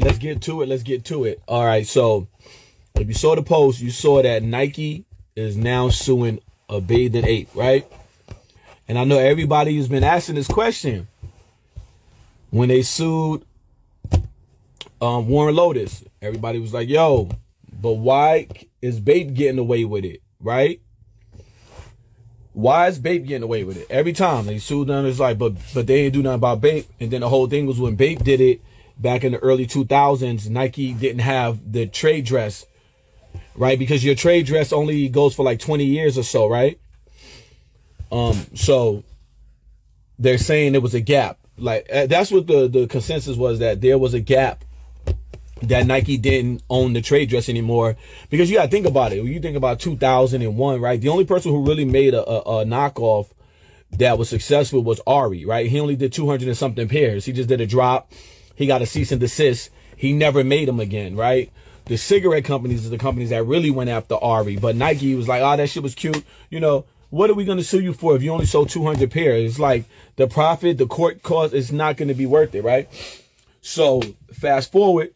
let's get to it. Let's get to it. All right. So if you saw the post, you saw that Nike is now suing a Bathed in Ape, right? And I know everybody has been asking this question when they sued Warren Lotus. Everybody was like, yo, but why is Bape getting away with it, right? Why is Bape getting away with it? Every time they sued them, it's like, but they ain't do nothing about Bape. And then the whole thing was when Bape did it back in the early 2000s, Nike didn't have the trade dress, right? Because your trade dress only goes for like 20 years or so, right? So they're saying there was a gap. Like that's what the consensus was, that there was a gap, that Nike didn't own the trade dress anymore. Because you got to think about it. When you think about 2001, right? The only person who really made a knockoff that was successful was Ari, right? He only did 200 and something pairs. He just did a drop. He got a cease and desist. He never made them again, right? The cigarette companies are the companies that really went after Ari. But Nike was like, oh, that shit was cute. You know, what are we going to sue you for if you only sold 200 pairs? It's like the profit, the court cost is not going to be worth it, right? So fast forward,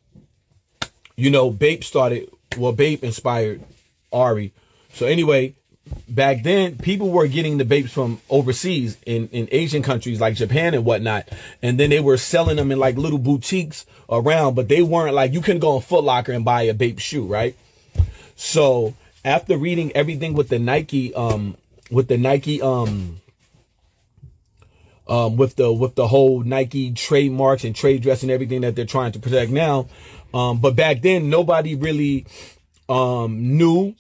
you know, Bape inspired Ari. So anyway, back then, people were getting the Bapes from overseas in Asian countries like Japan and whatnot. And then they were selling them in like little boutiques around, but they weren't like, you couldn't go on Foot Locker and buy a Bape shoe, right? So after reading everything with the Nike, with the whole Nike trademarks and trade dress and everything that they're trying to protect now. But back then, nobody really knew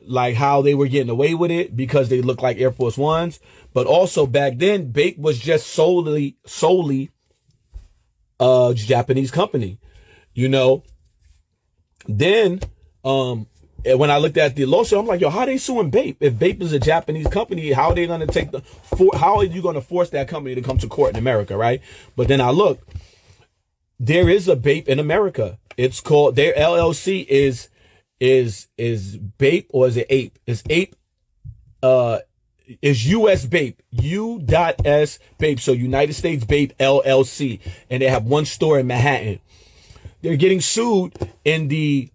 like how they were getting away with it because they looked like Air Force Ones. But also back then, Bape was just solely a Japanese company, you know. Then when I looked at the lawsuit, I'm like, yo, how are they suing Bape? If Bape is a Japanese company, how are they going to how are you going to force that company to come to court in America, right? But then I look, there is a Bape in America. It's called, their LLC is Bape, or is it Ape? It's Ape, is US Bape, U.S. Bape. So United States Bape LLC. And they have one store in Manhattan. They're getting sued in the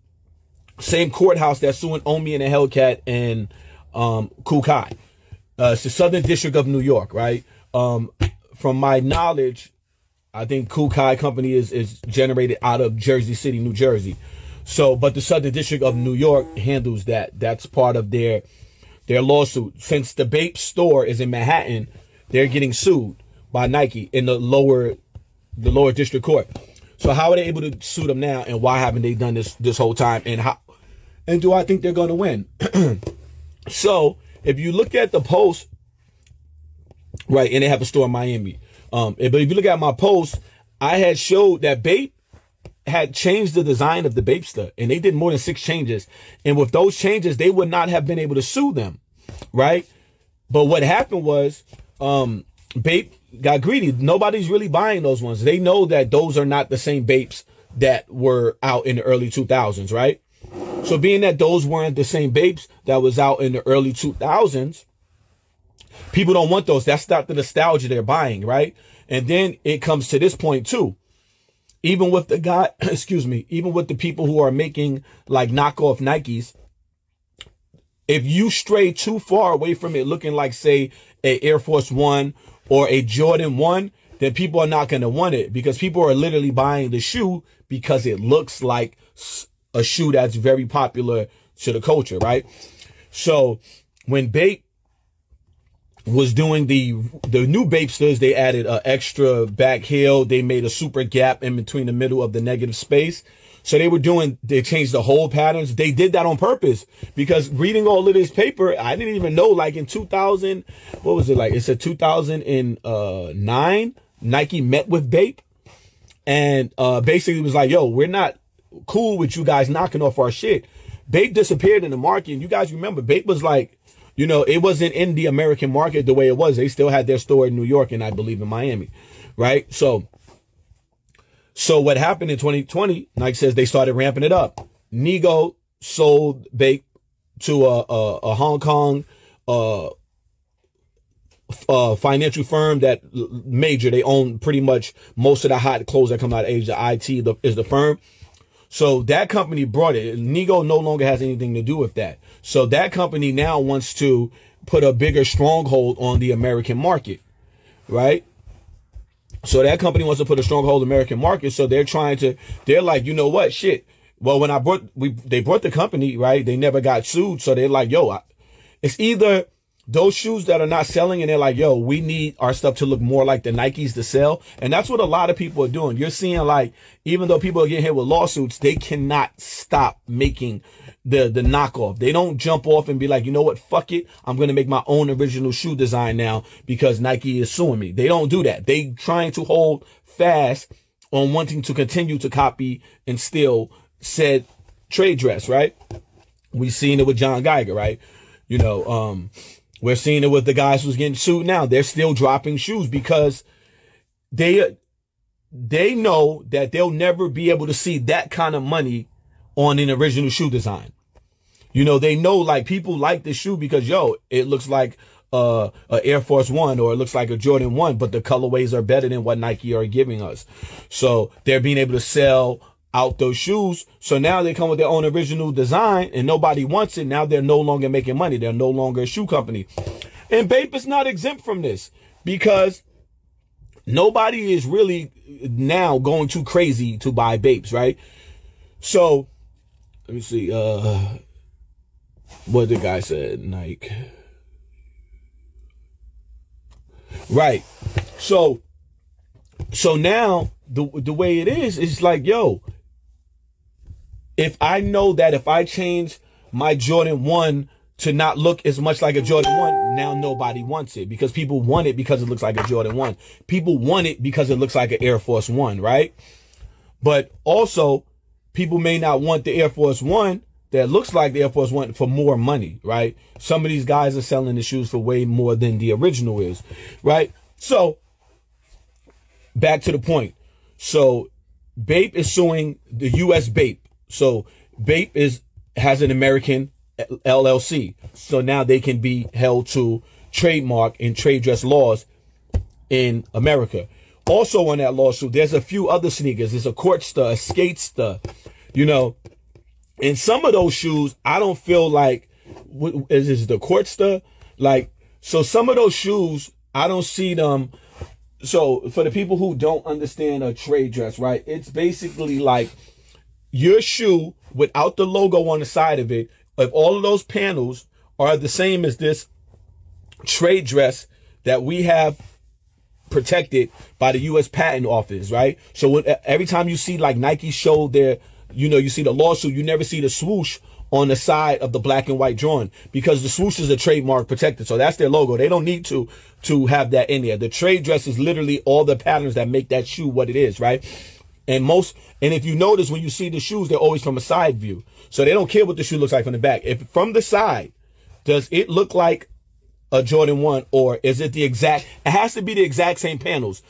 same courthouse that's suing Omi and the Hellcat and Kukai. It's the Southern District of New York, right? From my knowledge, I think Kukai company is generated out of Jersey City, New Jersey. So, but the Southern District of New York handles that. That's part of their lawsuit. Since the Bape store is in Manhattan, they're getting sued by Nike in the lower district court. So how are they able to sue them now, and why haven't they done this whole time? And do I think they're going to win? So if you look at the post, right, and they have a store in Miami. But if you look at my post, I had showed that Bape had changed the design of the Bapester, and they did more than 6 changes. And with those changes, they would not have been able to sue them, right? But what happened was, Bape got greedy. Nobody's really buying those ones. They know that those are not the same Bapes that were out in the early 2000s, right? So being that those weren't the same Bapes that was out in the early 2000s, people don't want those. That's not the nostalgia they're buying, right? And then it comes to this point too. Even with the guy, even with the people who are making like knockoff Nikes, if you stray too far away from it looking like, say, a Air Force One or a Jordan 1, then people are not going to want it, because people are literally buying the shoe because it looks like a shoe that's very popular to the culture, right? So when Bape was doing the new Bapesters, they added an extra back heel. They made a super gap in between the middle of the negative space. So they changed the whole patterns. They did that on purpose, because reading all of this paper, I didn't even know, like in 2000, what was it like? It said 2009, Nike met with Bape and basically was like, yo, we're not cool with you guys knocking off our shit. Bape disappeared in the market. And you guys remember, Bape was like, you know, it wasn't in the American market the way it was. They still had their store in New York and I believe in Miami, right? So what happened in 2020, Nike says they started ramping it up. Nigo sold Bape to a Hong Kong financial firm that major. They own pretty much most of the hot clothes that come out of Asia. IT is the firm. So that company brought it. Nego no longer has anything to do with that. So that company now wants to put a bigger stronghold on the American market, right? So that company wants to put a stronghold on the American market. So they're like, you know what, shit. Well, when they brought the company, right? They never got sued. So they're like, yo, it's either those shoes that are not selling and they're like, yo, we need our stuff to look more like the Nikes to sell. And that's what a lot of people are doing. You're seeing, like, even though people are getting hit with lawsuits, they cannot stop making the knockoff. They don't jump off and be like, you know what, fuck it, I'm going to make my own original shoe design now because Nike is suing me. They don't do that. They trying to hold fast on wanting to continue to copy and steal said trade dress, right? We've seen it with John Geiger, right? You know, we're seeing it with the guys who's getting sued now. They're still dropping shoes because they know that they'll never be able to see that kind of money on an original shoe design. You know, they know, like, people like the shoe because, yo, it looks like a Air Force One or it looks like a Jordan 1, but the colorways are better than what Nike are giving us. So they're being able to sell out those shoes. So now they come with their own original design and nobody wants it. Now they're no longer making money. They're no longer a shoe company. And Bape is not exempt from this because nobody is really now going too crazy to buy Bapes, right? So let me see what the guy said. Nike. Right. So now the way it is like, yo, if I know that if I change my Jordan 1 to not look as much like a Jordan 1, now nobody wants it because people want it because it looks like a Jordan 1. People want it because it looks like an Air Force One, right? But also, people may not want the Air Force One that looks like the Air Force One for more money, right? Some of these guys are selling the shoes for way more than the original is, right? So, back to the point. So, Bape is suing the U.S. Bape. So, Bape has an American LLC. So now they can be held to trademark and trade dress laws in America. Also on that lawsuit, there's a few other sneakers. There's a Courtster, a Skatester, you know. And some of those shoes, I don't feel like, is this the Courtster? Like, so some of those shoes, I don't see them. So for the people who don't understand a trade dress, right? It's basically like your shoe without the logo on the side of it. If all of those panels are the same as this trade dress that we have protected by the U.S. Patent Office, right? So every time you see like Nike show their, you know, you see the lawsuit, you never see the swoosh on the side of the black and white drawing because the swoosh is a trademark protected. So that's their logo. They don't need to have that in there. The trade dress is literally all the patterns that make that shoe what it is, right? And if you notice when you see the shoes, they're always from a side view. So they don't care what the shoe looks like from the back. If from the side, does it look like a Jordan 1 or is it it has to be the exact same panels.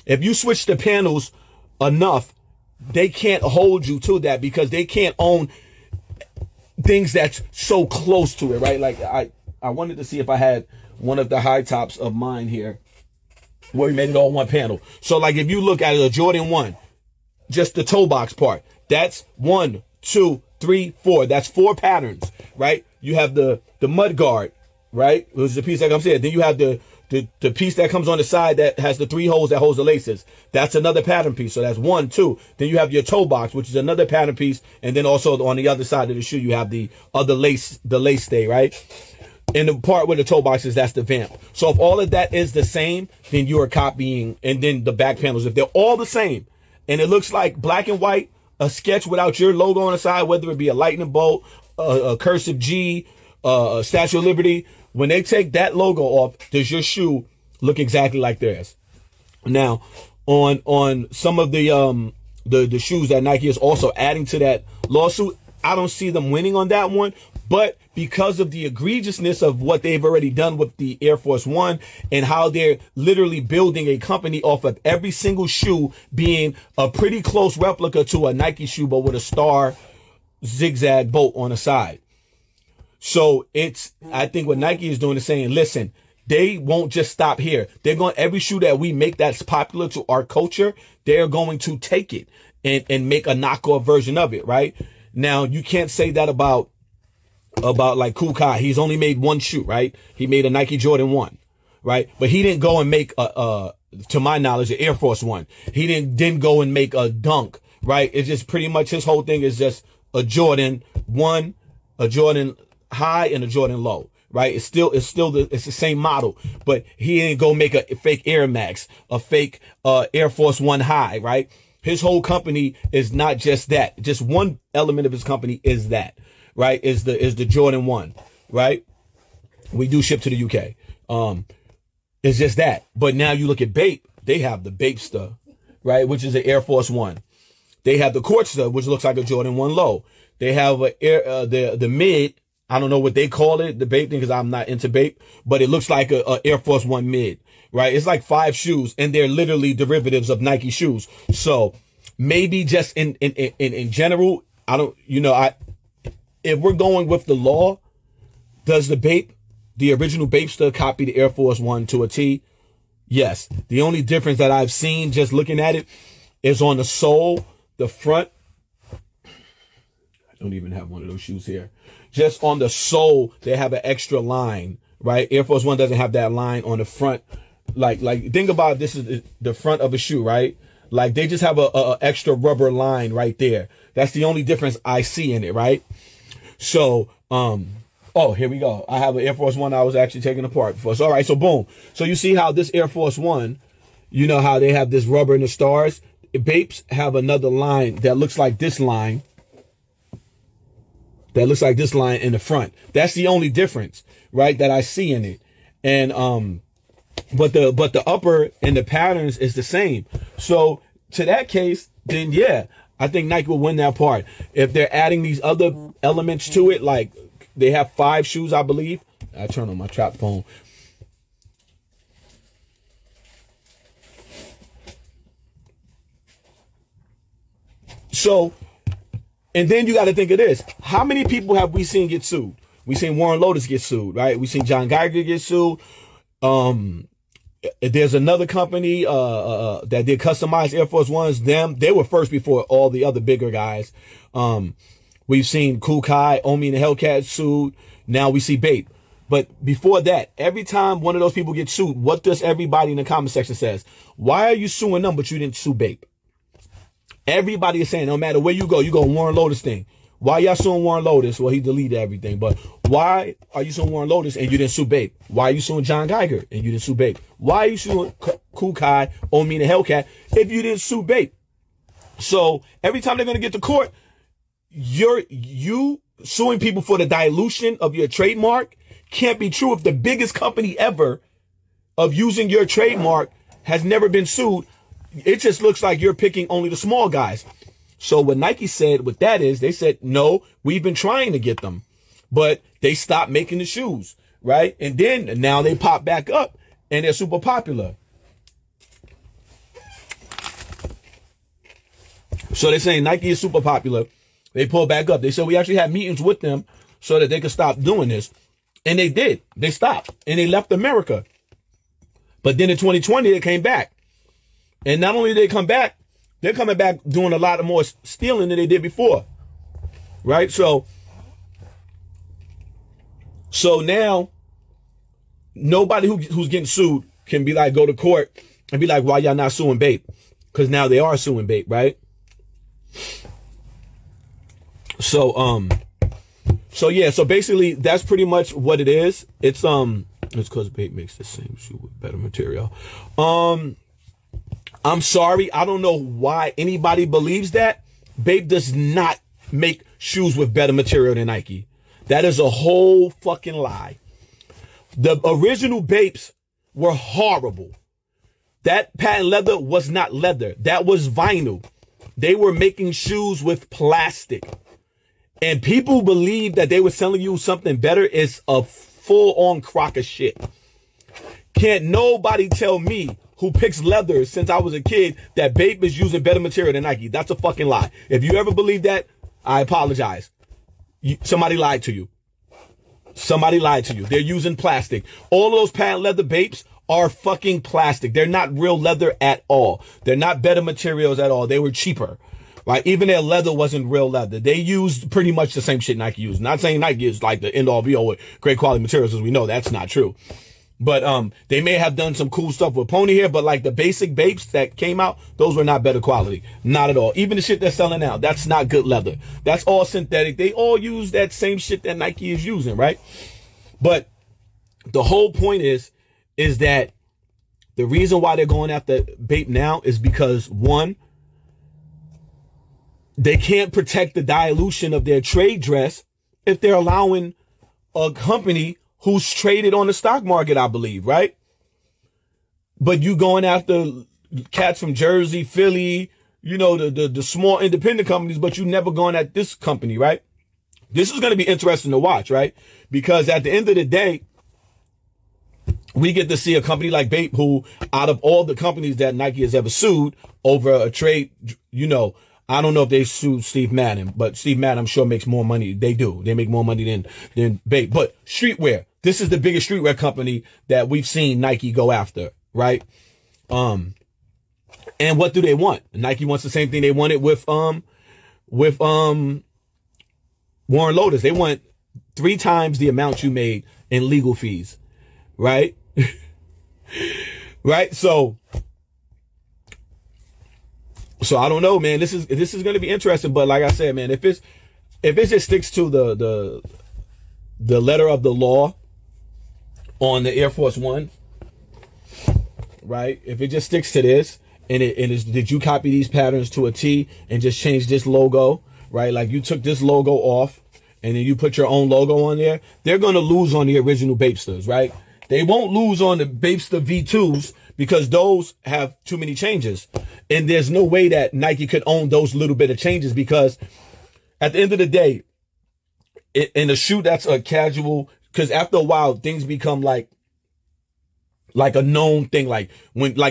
If you switch the panels enough, they can't hold you to that because they can't own things that's so close to it, right? Like I wanted to see if I had one of the high tops of mine here where we made it all one panel. So like if you look at a Jordan 1, just the toe box part, that's 1, 2, 3, 4. That's 4 patterns, right? You have the mud guard, right? Which is the piece that comes here. Then you have the piece that comes on the side that has the 3 holes that holds the laces. That's another pattern piece. So that's 1, 2. Then you have your toe box, which is another pattern piece. And then also on the other side of the shoe, you have the other lace stay, right? And the part where the toe box is, that's the vamp. So if all of that is the same, then you are copying. And then the back panels, if they're all the same, and it looks like black and white, a sketch without your logo on the side, whether it be a lightning bolt, a cursive G, a Statue of Liberty, when they take that logo off, does your shoe look exactly like theirs? Now, on some of the shoes that Nike is also adding to that lawsuit, I don't see them winning on that one. But because of the egregiousness of what they've already done with the Air Force One and how they're literally building a company off of every single shoe being a pretty close replica to a Nike shoe, but with a star zigzag bolt on the side. So I think what Nike is doing is saying, listen, they won't just stop here. They're going, every shoe that we make that's popular to our culture, they're going to take it and make a knockoff version of it, right? Now, you can't say that about like Kool Kai. He's only made one shoe, right? He made a Nike Jordan 1, right? But he didn't go and make to my knowledge, an Air Force 1. He didn't go and make a Dunk, right? It's just pretty much his whole thing is just a Jordan 1, a Jordan high, and a Jordan low, right? It's the same model, but he didn't go make a fake Air Max, a fake Air Force 1 high, right? His whole company is not just that. Just one element of his company is that, right? Is the Jordan 1, right? We do ship to the UK. It's just that. But now you look at Bape, they have the Bapester, right? Which is an Air Force 1. They have the Quartster, which looks like a Jordan 1 low. They have the mid. I don't know what they call it, the Bape thing, because I'm not into Bape, but it looks like a Air Force 1 mid, right? It's like 5 shoes, and they're literally derivatives of Nike shoes. So maybe just in general, if we're going with the law, does the original Bapester copy the Air Force 1 to a T? Yes. The only difference that I've seen just looking at it is on the sole, the front. I don't even have one of those shoes here. Just on the sole, they have an extra line, right? Air Force 1 doesn't have that line on the front. Like think about this is the front of a shoe, right? Like they just have a extra rubber line right there. That's the only difference I see in it, right? So, oh, here we go. I have an Air Force 1 I was actually taking apart before. So, all right, so boom. So you see how this Air Force 1, you know how they have this rubber and the stars? Bapes have another line that looks like this line. That looks like this line in the front. That's the only difference, right, that I see in it. And but the upper and the patterns is the same. So to that case, then yeah, I think Nike will win that part. If they're adding these other elements to it, like they have 5 shoes, I believe. I turn on my trap phone. So, and then you got to think of this. How many people have we seen get sued? We seen Warren Lotus get sued, right? We seen John Geiger get sued. There's another company that did customized Air Force 1s. They were first before all the other bigger guys. We've seen Kool Kai, Omi and the Hellcat sued. Now we see Bape. But before that, every time one of those people gets sued, what does everybody in the comment section says? Why are you suing them, but you didn't sue Bape? Everybody is saying, no matter where you go Warren Lotus thing. Why y'all suing Warren Lotus? Well, he deleted everything. But why are you suing Warren Lotus and you didn't sue Bape? Why are you suing John Geiger and you didn't sue Bape? Why are you suing Kool Kai, Omi and the Hellcat if you didn't sue Bape? So every time they're going to get to court, you suing people for the dilution of your trademark can't be true if the biggest company ever of using your trademark has never been sued. It just looks like you're picking only the small guys. So what Nike said with that is they said, no, we've been trying to get them, but they stopped making the shoes, right? And then now they pop back up and they're super popular. So they're saying Nike is super popular. They pull back up. They said we actually had meetings with them so that they could stop doing this. And they did. They stopped and they left America. But then in 2020, they came back. And not only did they come back, they're coming back doing a lot of more stealing than they did before. Right? So now nobody who's getting sued can be like, go to court and be like, why y'all not suing Bape? Because now they are suing Bape, right? So yeah, so basically that's pretty much what it is. It's because Bape makes the same shoe with better material. I'm sorry, I don't know why anybody believes that. Bape does not make shoes with better material than Nike. That is a whole fucking lie. The original Bapes were horrible. That patent leather was not leather. That was vinyl. They were making shoes with plastic. And people believe that they were selling you something better is a full-on crock of shit. Can't nobody tell me who picks leather since I was a kid that Bape is using better material than Nike. That's a fucking lie. If you ever believe that, I apologize. Somebody lied to you. Somebody lied to you. They're using plastic. All of those patent leather Bapes are fucking plastic. They're not real leather at all. They're not better materials at all. They were cheaper. Like, even their leather wasn't real leather. They used pretty much the same shit Nike used. Not saying Nike is like the end all be all with great quality materials, as we know that's not true. But they may have done some cool stuff with pony hair, but like the basic Bapes that came out, those were not better quality. Not at all. Even the shit they're selling now, that's not good leather. That's all synthetic. They all use that same shit that Nike is using, right? But the whole point is that the reason why they're going after Bape now is because, one, they can't protect the dilution of their trade dress if they're allowing a company who's traded on the stock market, I believe, right? But you going after cats from Jersey, Philly, you know, the small independent companies, but you never going at this company, right? This is going to be interesting to watch, right? Because at the end of the day, we get to see a company like Bape, who, out of all the companies that Nike has ever sued over a trade, you know, I don't know if they sued Steve Madden, but Steve Madden, I'm sure, makes more money. They do. They make more money than Bape. But streetwear, this is the biggest streetwear company that we've seen Nike go after, right? And what do they want? Nike wants the same thing they wanted with Warren Lotus. They want 3 times the amount you made in legal fees, right? Right? So I don't know, man. This is going to be interesting, but like I said, man, if it just sticks to the letter of the law on the Air Force One, right? If it just sticks to this, and did you copy these patterns to a T and just change this logo, right? Like, you took this logo off and then you put your own logo on there, they're going to lose on the original Bapesters, right? They won't lose on the Bapester V2s because those have too many changes. And there's no way that Nike could own those little bit of changes, because at the end of the day, in a shoe that's a casual, because after a while, things become like a known thing, like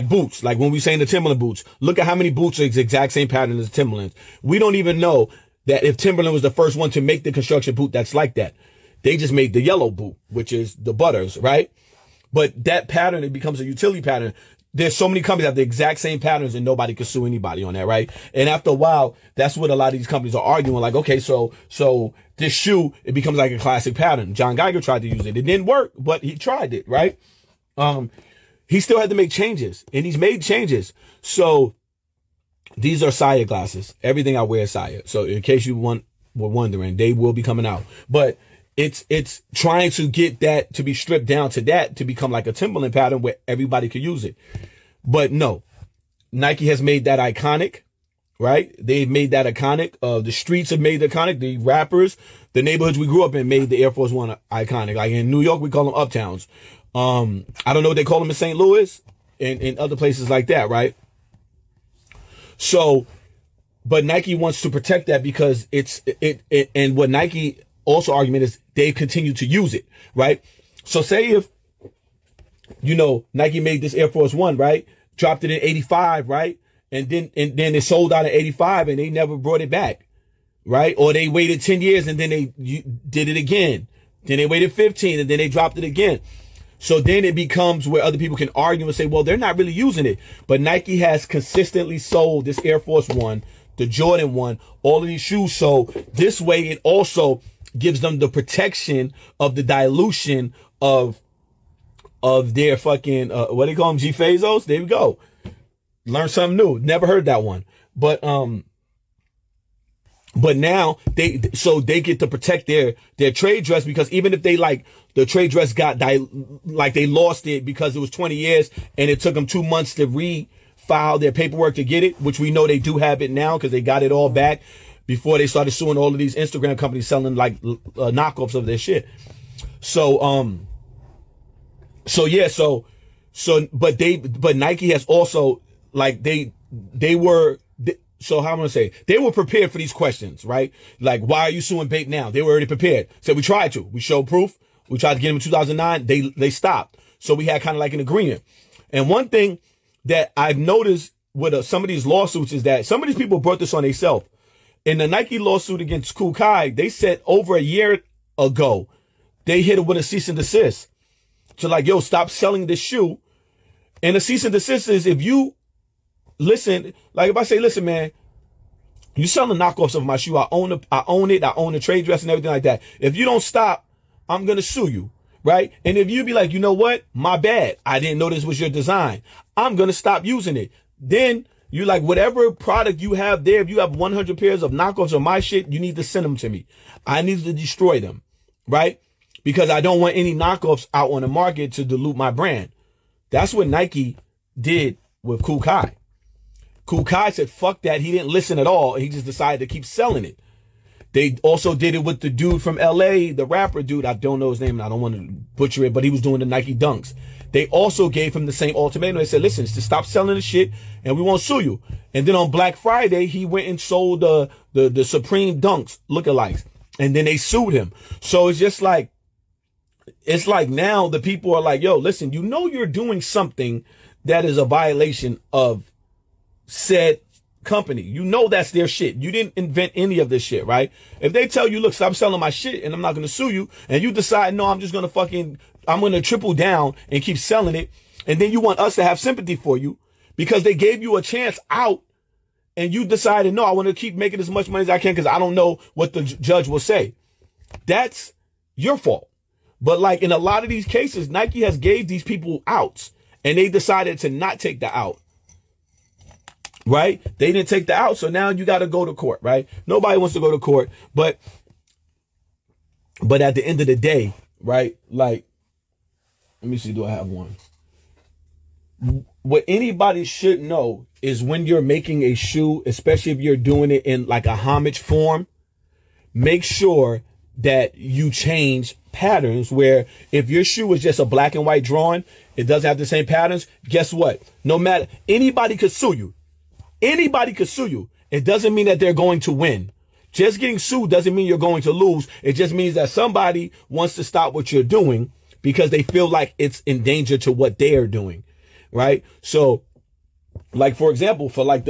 boots, like when we say in the Timberland boots, look at how many boots are the exact same pattern as Timberlands. We don't even know that if Timberland was the first one to make the construction boot that's like that. They just made the yellow boot, which is the Butters, right? But that pattern, it becomes a utility pattern. There's so many companies that have the exact same patterns and nobody can sue anybody on that, right? And after a while, that's what a lot of these companies are arguing. Like, okay, so this shoe, it becomes like a classic pattern. John Geiger tried to use it. It didn't work, but he tried it, right? He still had to make changes, and he's made changes. So these are Saya glasses. Everything I wear is Saya. So in case you were wondering, they will be coming out. But it's trying to get that to be stripped down to that, to become like a Timberland pattern where everybody could use it. But no, Nike has made that iconic, right? They've made that iconic. The streets have made it iconic. The rappers, the neighborhoods we grew up in made the Air Force One iconic. Like in New York, we call them uptowns. I don't know what they call them in St. Louis and in other places like that, right? So, but Nike wants to protect that because and what Nike also argument is they continue to use it, right? So say if, Nike made this Air Force One, right? Dropped it in 85, right? And then it sold out in 85 and they never brought it back, right? Or they waited 10 years and then they did it again. Then they waited 15 and then they dropped it again. So then it becomes where other people can argue and say, well, they're not really using it. But Nike has consistently sold this Air Force One, the Jordan 1, all of these shoes. So this way it also gives them the protection of the dilution of their fucking, what do they call them? G-Fazos? There we go. Learn something new. Never heard that one. But now they get to protect their trade dress, because even if they the trade dress got they lost it because it was 20 years and it took them 2 months to refile their paperwork to get it, which we know they do have it now because they got it all back before they started suing all of these Instagram companies selling knockoffs of their shit. But Nike has also so how am I going to say? They were prepared for these questions, right? Like, why are you suing Bape now? They were already prepared. So we tried to. We showed proof. We tried to get them in 2009. They stopped. So we had kind of like an agreement. And one thing that I've noticed with some of these lawsuits is that some of these people brought this on themselves. In the Nike lawsuit against Kukai, they said over a year ago, they hit it with a cease and desist. So like, yo, stop selling this shoe. And a cease and desist is if you listen, like if I say, listen, man, you selling knockoffs of my shoe. I own it. I own the trade dress and everything like that. If you don't stop, I'm going to sue you. Right. And if you be like, you know what? My bad. I didn't know this was your design. I'm going to stop using it. Then you like whatever product you have there. If you have 100 pairs of knockoffs of my shit, you need to send them to me. I need to destroy them. Right. Because I don't want any knockoffs out on the market to dilute my brand. That's what Nike did with Kool Kai. Kool Kai said, fuck that. He didn't listen at all. He just decided to keep selling it. They also did it with the dude from LA, the rapper dude. I don't know his name and I don't want to butcher it, but he was doing the Nike Dunks. They also gave him the same ultimatum. They said, listen, just stop selling the shit and we won't sue you. And then on Black Friday, he went and sold the Supreme Dunks lookalikes. And then they sued him. So it's just like, it's like now the people are like, yo, listen, you know you're doing something that is a violation of said company. You know that's their shit. You didn't invent any of this shit, right? If they tell you, look, stop selling my shit and I'm not going to sue you, and you decide, no, I'm going to triple down and keep selling it, and then you want us to have sympathy for you because they gave you a chance out and you decided, no, I want to keep making as much money as I can because I don't know what the judge will say. That's your fault. But like in a lot of these cases, Nike has gave these people outs and they decided to not take the out. Right? They didn't take the out. So now you got to go to court, right? Nobody wants to go to court. But at the end of the day, right? Like, let me see, do I have one? What anybody should know is when you're making a shoe, especially if you're doing it in like a homage form, make sure that you change patterns where if your shoe is just a black and white drawing, it doesn't have the same patterns. Guess what? No matter, anybody could sue you. Anybody could sue you. It doesn't mean that they're going to win. Just getting sued doesn't mean you're going to lose. It just means that somebody wants to stop what you're doing because they feel like it's in danger to what they are doing. Right? So, like, for example, for like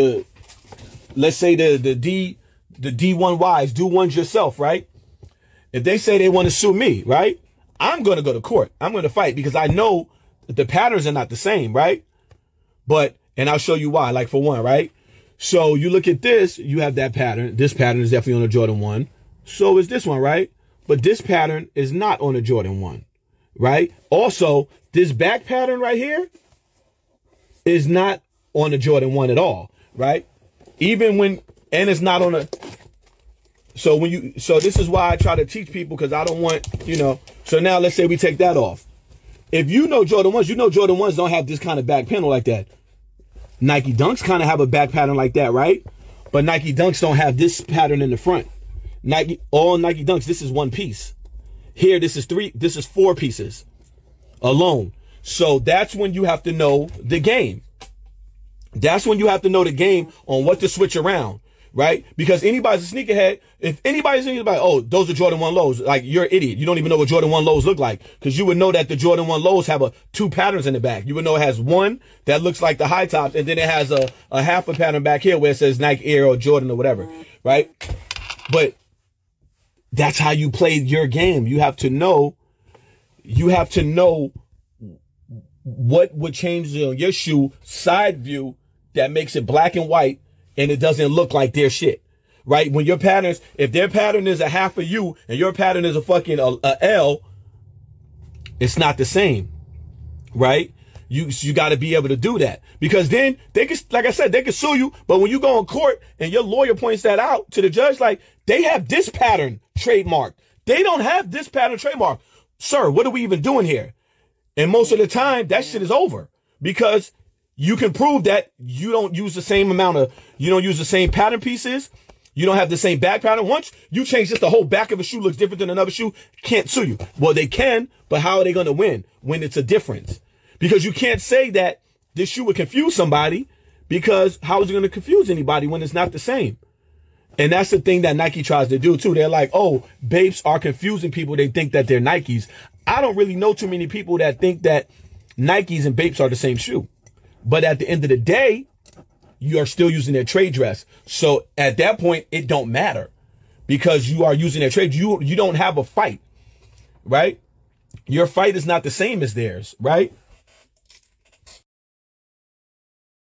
let's say the D1Ys, do ones yourself, right? If they say they want to sue me, right? I'm going to go to court. I'm going to fight because I know that the patterns are not the same, right? And I'll show you why, like for one, right? So you look at this, you have that pattern. This pattern is definitely on a Jordan 1. So is this one, right? But this pattern is not on a Jordan 1, right? Also, this back pattern right here is not on a Jordan 1 at all, right? And it's not on a, so this is why I try to teach people because I don't want, so now let's say we take that off. If you know Jordan 1s, you know Jordan 1s don't have this kind of back panel like that. Nike Dunks kind of have a back pattern like that, right? But Nike Dunks don't have this pattern in the front. All Nike Dunks, this is one piece. Here, this is 4 pieces alone. So that's when you have to know the game. That's when you have to know the game on what to switch around, right? Because anybody's a sneakerhead. If anybody's thinking about, oh, those are Jordan 1 lows, like you're an idiot. You don't even know what Jordan 1 lows look like because you would know that the Jordan 1 lows have 2 patterns in the back. You would know it has one that looks like the high tops and then it has a half a pattern back here where it says Nike Air or Jordan or whatever, right? But that's how you play your game. You have to know what would change on your shoe side view that makes it black and white and it doesn't look like their shit, right? When your patterns, if their pattern is a half a U and your pattern is a fucking a L, it's not the same, right? You got to be able to do that because then they can, like I said, they can sue you. But when you go in court and your lawyer points that out to the judge, like they have this pattern trademarked. They don't have this pattern trademarked. Sir, what are we even doing here? And most of the time that shit is over because you can prove that you don't use the same pattern pieces. You don't have the same back pattern. Once you change just the whole back of a shoe looks different than another shoe, can't sue you. Well, they can, but how are they going to win when it's a difference? Because you can't say that this shoe would confuse somebody because how is it going to confuse anybody when it's not the same? And that's the thing that Nike tries to do too. They're like, oh, Bapes are confusing people. They think that they're Nikes. I don't really know too many people that think that Nikes and Bapes are the same shoe. But at the end of the day, you are still using their trade dress. So at that point, it don't matter because you are using their trade. You don't have a fight, right? your fight is not the same as theirs, right?